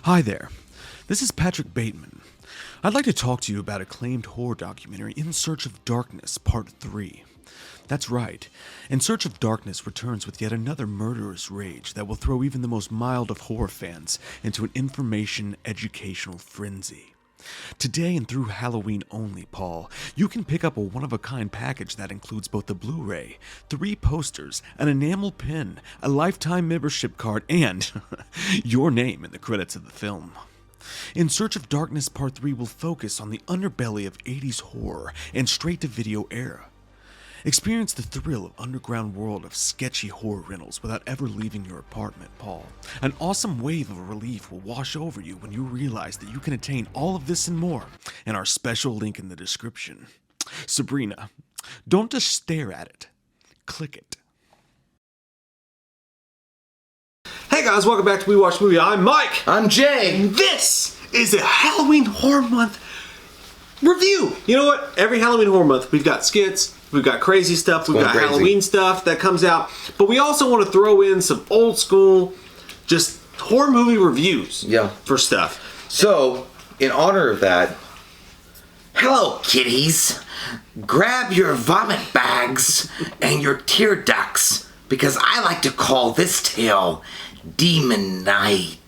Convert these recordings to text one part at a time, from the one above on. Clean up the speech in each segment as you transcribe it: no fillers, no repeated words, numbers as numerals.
Hi there, this is Patrick Bateman. I'd like to talk to you about acclaimed horror documentary In Search of Darkness Part 3. That's right, In Search of Darkness returns with yet another murderous rage that will throw even the most mild of horror fans into an information educational frenzy. Today and through Halloween only, Paul, you can pick up a one-of-a-kind package that includes both the Blu-ray, 3 posters, an enamel pin, a lifetime membership card, and your name in the credits of the film. In Search of Darkness Part 3 will focus on the underbelly of 80s horror and straight-to-video era. Experience the thrill of underground world of sketchy horror rentals without ever leaving your apartment, Paul. An awesome wave of relief will wash over you when you realize that you can attain all of this and more in our special link in the description. Sabrina, don't just stare at it. Click it. Hey guys, welcome back to We Watch Movie. I'm Mike. I'm Jay. And this is a Halloween Horror Month review. You know what? Every Halloween Horror Month, we've got skits, we've got crazy stuff, we've got crazy Halloween stuff that comes out, but we also want to throw in some old school, just horror movie reviews for stuff. So, in honor of that, hello kitties, grab your vomit bags and your tear ducts, because I like to call this tale Demon Night.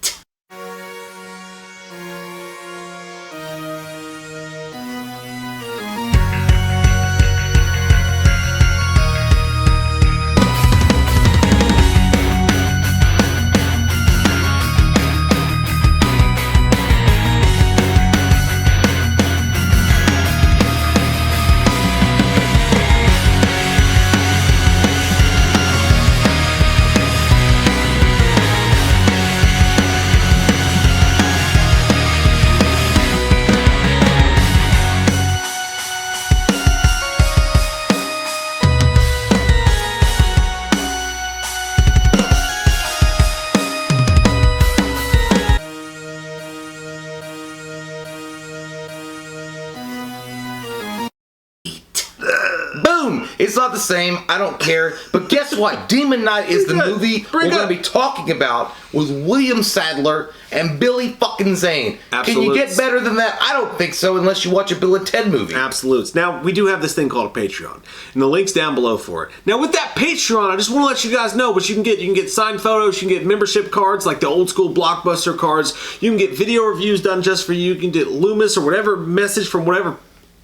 It's not the same, I don't care, but guess what? Demon Night is the movie we're going to be talking about with William Sadler and Billy fucking Zane. Absolutes. Can you get better than that? I don't think so, unless you watch a Bill and Ted movie. Absolutes. Now, we do have this thing called a Patreon, and the link's down below for it. Now, with that Patreon, I just want to let you guys know what you can get. You can get signed photos, you can get membership cards, like the old school Blockbuster cards. You can get video reviews done just for you. You can get Loomis or whatever message from whatever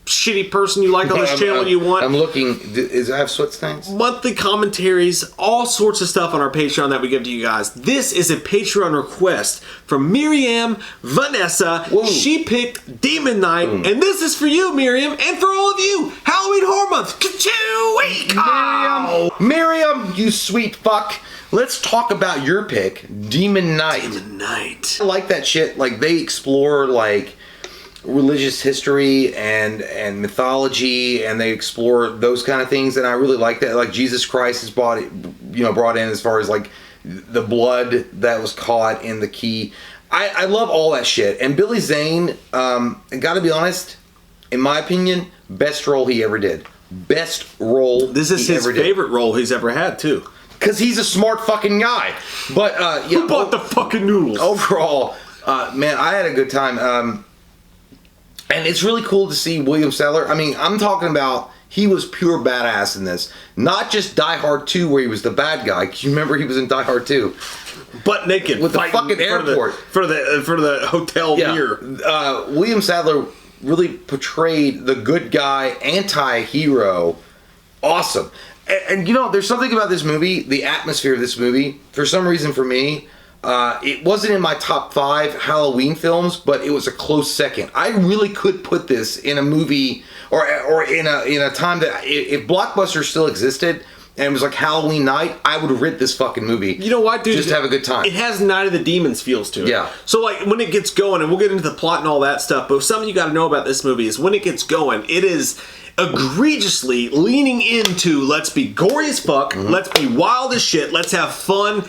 shitty person you like on this channel you want. I'm looking. Does it have sweat stains? Monthly commentaries, all sorts of stuff on our Patreon that we give to you guys. This is a Patreon request from Miriam Vanessa. Whoa. She picked Demon Night, and this is for you, Miriam, and for all of you. Halloween Horror Month. Miriam, you sweet fuck. Let's talk about your pick, Demon Night. Demon Night. I like that shit. Like, they explore, like, religious history and mythology, and they explore those kind of things, and I really like that. Like, Jesus Christ is brought in as far as like the blood that was caught in the key. I love all that shit. And Billy Zane, gotta be honest, in my opinion, best role he ever did. Best role. This is his favorite role he's ever had too, because he's a smart fucking guy. But who bought the fucking noodles? Overall, man, I had a good time. And it's really cool to see William Sadler. I mean, I'm talking about, he was pure badass in this. Not just Die Hard 2 where he was the bad guy. You remember he was in Die Hard 2. Butt naked. With the fucking airport. For the hotel mirror. William Sadler really portrayed the good guy, anti-hero. Awesome. And you know, there's something about this movie, the atmosphere of this movie, for some reason for me, it wasn't in my top 5 Halloween films, but it was a close second. I really could put this in a movie or in a time that if Blockbuster still existed and it was like Halloween night, I would rent this fucking movie. You know what, dude? Just have a good time. It has Night of the Demons feels to it. Yeah. So like when it gets going, and we'll get into the plot and all that stuff, but something you got to know about this movie is when it gets going, it is egregiously leaning into let's be gory as fuck, let's be wild as shit, let's have fun.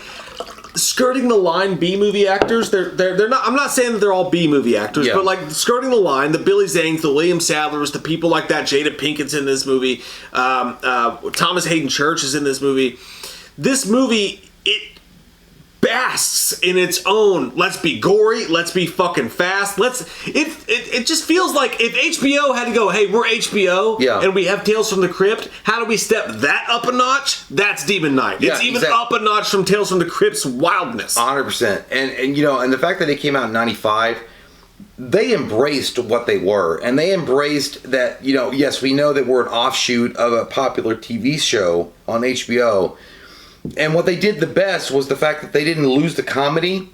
Skirting the line B-movie actors, they're not, I'm not saying that they're all B-movie actors, but like skirting the line, the Billy Zanes, the William Sadlers, the people like that, Jada Pinkett's in this movie, Thomas Haden Church is in this movie. This movie, it basks in its own. Let's be gory. Let's be fucking fast. It just feels like if HBO had to go, hey, we're HBO, and we have Tales from the Crypt. How do we step that up a notch? That's Demon Knight. It's even up a notch from Tales from the Crypt's wildness. 100%. And you know, and the fact that it came out in '95. They embraced what they were, and they embraced that, you know, yes, we know that we're an offshoot of a popular TV show on HBO, and what they did the best was the fact that they didn't lose the comedy,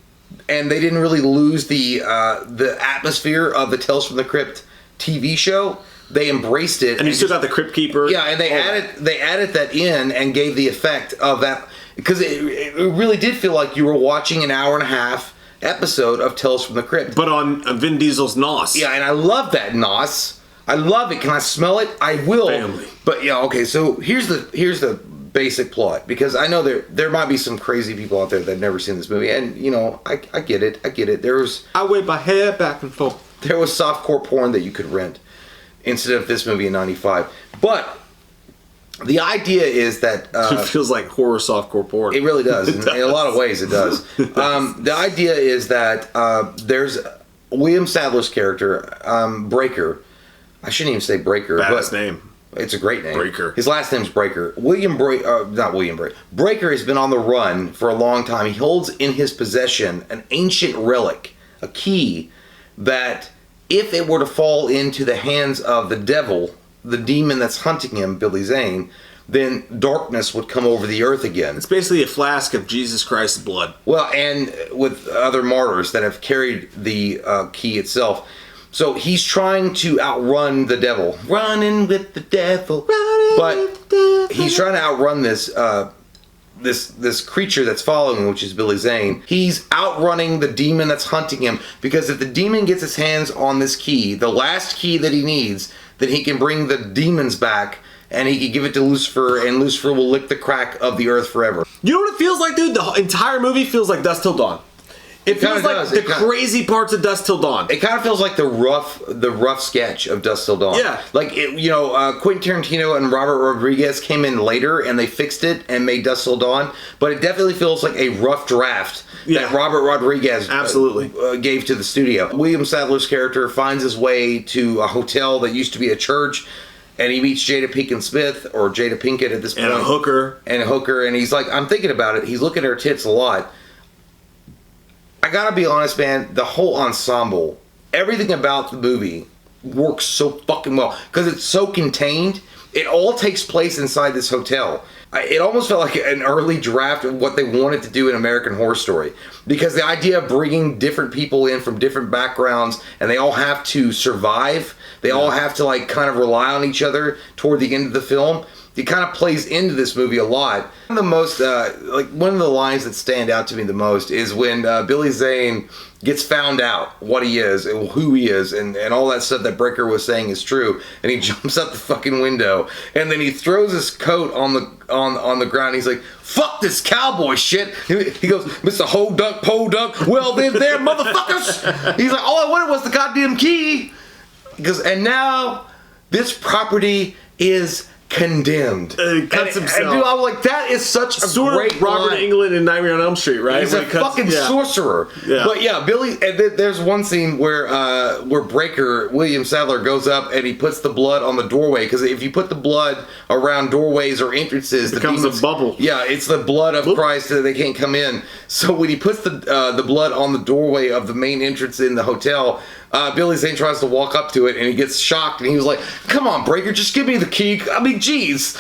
and they didn't really lose the atmosphere of the Tales from the Crypt TV show. They embraced it, and you still got the Crypt Keeper. Yeah, and they added that in and gave the effect of that, because it really did feel like you were watching an hour and a half episode of Tales from the Crypt, but on Vin Diesel's nos. Yeah, and I love that nos. I love it. Can I smell it? I will. Family. But yeah, okay. So here's the basic plot, because I know there might be some crazy people out there that have never seen this movie, and you know, I get it. I wave my hair back and forth. There was softcore porn that you could rent instead of this movie in '95, but. The idea is that... it feels like horror softcore porn. It really does. In a lot of ways, it does. The idea is that there's William Sadler's character, Breaker. I shouldn't even say Breaker. Badass name. It's a great name. Breaker. His last name's Breaker. Not William Breaker. Breaker has been on the run for a long time. He holds in his possession an ancient relic, a key, that if it were to fall into the hands of the devil... the demon that's hunting him, Billy Zane, then darkness would come over the earth again. It's basically a flask of Jesus Christ's blood. Well, and with other martyrs that have carried the key itself. So he's trying to outrun the devil. Running with the devil. He's trying to outrun this this creature that's following him, which is Billy Zane. He's outrunning the demon that's hunting him, because if the demon gets his hands on this key, the last key that he needs, then he can bring the demons back, and he can give it to Lucifer, and Lucifer will lick the crack of the earth forever. You know what it feels like, dude? The entire movie feels like Dusk Till Dawn. It feels like the crazy parts of Dusk Till Dawn. It kind of feels like the rough sketch of Dusk Till Dawn. Yeah. Like, Quentin Tarantino and Robert Rodriguez came in later, and they fixed it and made Dusk Till Dawn, but it definitely feels like a rough draft that Robert Rodriguez absolutely gave to the studio. William Sadler's character finds his way to a hotel that used to be a church, and he meets Jada Pinkett Smith, or Jada Pinkett at this point. And a hooker. And he's like, I'm thinking about it. He's looking at her tits a lot. I gotta be honest, man, the whole ensemble, everything about the movie works so fucking well, because it's so contained. It all takes place inside this hotel. It almost felt like an early draft of what they wanted to do in American Horror Story, because the idea of bringing different people in from different backgrounds, and they all have to survive, they all have to like kind of rely on each other toward the end of the film. It kind of plays into this movie a lot. One of the most, one of the lines that stand out to me the most is when Billy Zane gets found out what he is and who he is, and all that stuff that Breaker was saying is true, and he jumps out the fucking window, and then he throws his coat on the ground. He's like, "Fuck this cowboy shit." He goes, "Mr. Ho Duck, Po Duck, well then there, motherfuckers." He's like, "All I wanted was the goddamn key." Because, and now this property is condemned. Cuts himself. And dude, I was like, that is such a sort great of Robert line. Englund in Nightmare on Elm Street, right? He's a fucking sorcerer. Yeah. But yeah, Billy. And there's one scene where Breaker, William Sadler, goes up and he puts the blood on the doorway, because if you put the blood around doorways or entrances, it becomes a bubble. Yeah, it's the blood of Christ that they can't come in. So when he puts the blood on the doorway of the main entrance in the hotel, Billy Zane tries to walk up to it, and he gets shocked, and he was like, "Come on, Breaker, just give me the key." I mean, jeez.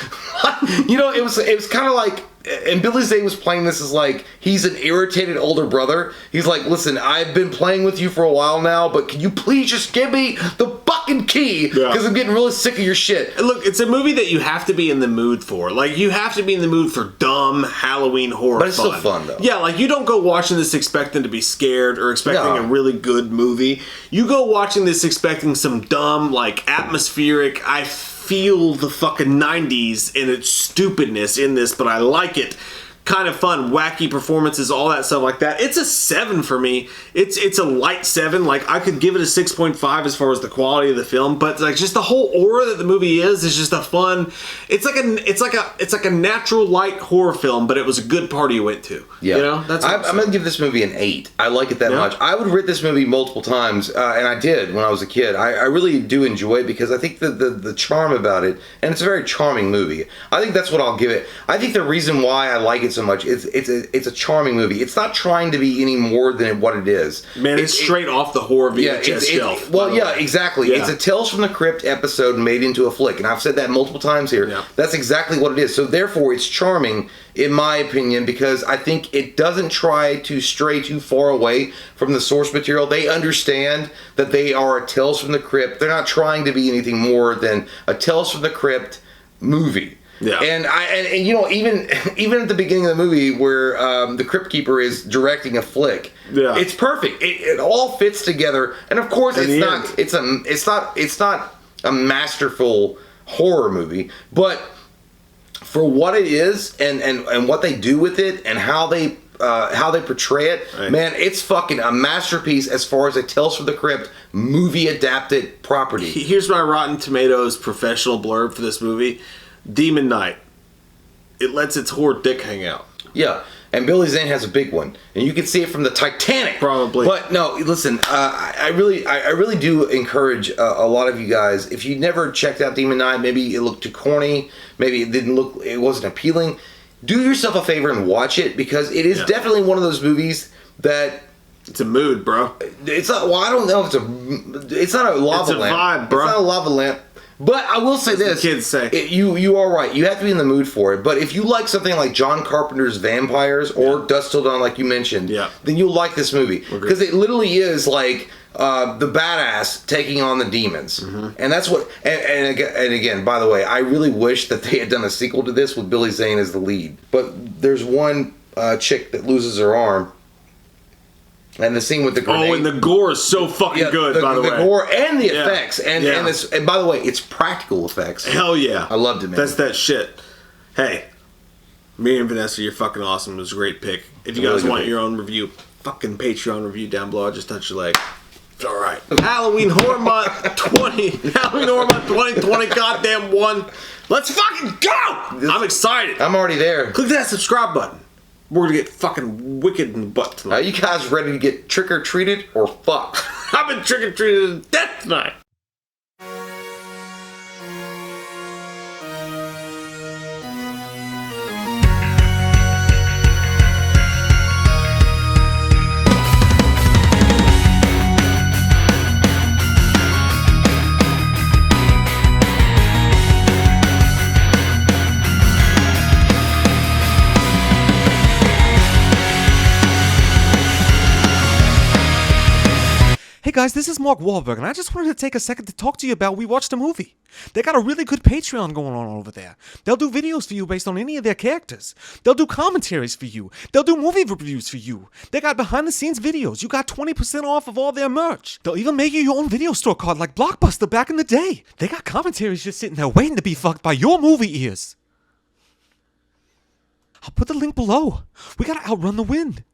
You know, it was kind of like, and Billy Zane was playing this as like, he's an irritated older brother. He's like, "Listen, I've been playing with you for a while now, but can you please just give me the fucking key? Because I'm getting really sick of your shit." Look, it's a movie that you have to be in the mood for. Like, you have to be in the mood for dumb Halloween horror But it's still fun, though. Yeah, like, you don't go watching this expecting to be scared or expecting a really good movie. You go watching this expecting some dumb, like, atmospheric, I feel the fucking 90s and its stupidness in this, but I like it kind of fun, wacky performances, all that stuff like that. It's a 7 for me. It's a light 7. Like, I could give it a 6.5 as far as the quality of the film, but like just the whole aura that the movie is just a fun. It's like a natural light horror film, but it was a good party you went to. Yeah, you know, that's I'm gonna give this movie an 8. I like it that much. I would rate this movie multiple times, and I did when I was a kid. I really do enjoy it because I think the charm about it, and it's a very charming movie. I think that's what I'll give it. I think the reason why I like it so much is it's a charming movie. It's not trying to be any more than what it is. Man, it's straight off the horror VHS shelf. Well, yeah, exactly. Yeah. It's a Tales from the Crypt episode made into a flick, and I've said that multiple times here. Yeah. That's exactly what it is. So therefore, it's charming, in my opinion, because I think it doesn't try to stray too far away from the source material. They understand that they are a Tales from the Crypt. They're not trying to be anything more than a Tales from the Crypt movie. Yeah. And you know, even at the beginning of the movie where the Crypt Keeper is directing a flick, it's perfect. It all fits together, and of course, it's not a masterful horror movie, but for what it is and what they do with it and how they portray it, right. Man, it's fucking a masterpiece as far as a Tales from the Crypt movie adapted property. Here's my Rotten Tomatoes professional blurb for this movie. Demon Knight. It lets its horror dick hang out. Yeah, and Billy Zane has a big one, and you can see it from the Titanic. Probably. But no, listen, I really do encourage a lot of you guys. If you never checked out Demon Knight, maybe it looked too corny, maybe it wasn't appealing. Do yourself a favor and watch it, because it is definitely one of those movies that. It's a mood, bro. It's not. Well, I don't know if it's not a lava lamp. It's a vibe, bro. It's not a lava lamp. But I will say this. Kids say. You are right. You have to be in the mood for it. But if you like something like John Carpenter's Vampires or Dusk Till Dawn, like you mentioned, then you'll like this movie. Because it literally is like the badass taking on the demons. Mm-hmm. And that's what... And again, by the way, I really wish that they had done a sequel to this with Billy Zane as the lead. But there's one chick that loses her arm. And the scene with the grenade. Oh, and the gore is so fucking good, by the way. The gore and the effects. And by the way, it's practical effects. Hell yeah. I loved it, man. That's that shit. Hey, me and Vanessa, you're fucking awesome. It was a great pick. If you guys want your own review, fucking Patreon review down below. I just touched your leg. It's alright. Halloween Horror Month 2020, goddamn one. Let's fucking go! I'm excited. I'm already there. Click that subscribe button. We're gonna get fucking wicked in the butt tonight. Are you guys ready to get trick-or-treated or fucked? I've been trick-or-treated to death tonight. Hey guys, this is Mark Wahlberg, and I just wanted to take a second to talk to you about We Watched a Movie. They got a really good Patreon going on over there. They'll do videos for you based on any of their characters. They'll do commentaries for you. They'll do movie reviews for you. They got behind-the-scenes videos. You got 20% off of all their merch. They'll even make you your own video store card like Blockbuster back in the day. They got commentaries just sitting there waiting to be fucked by your movie ears. I'll put the link below. We gotta outrun the wind.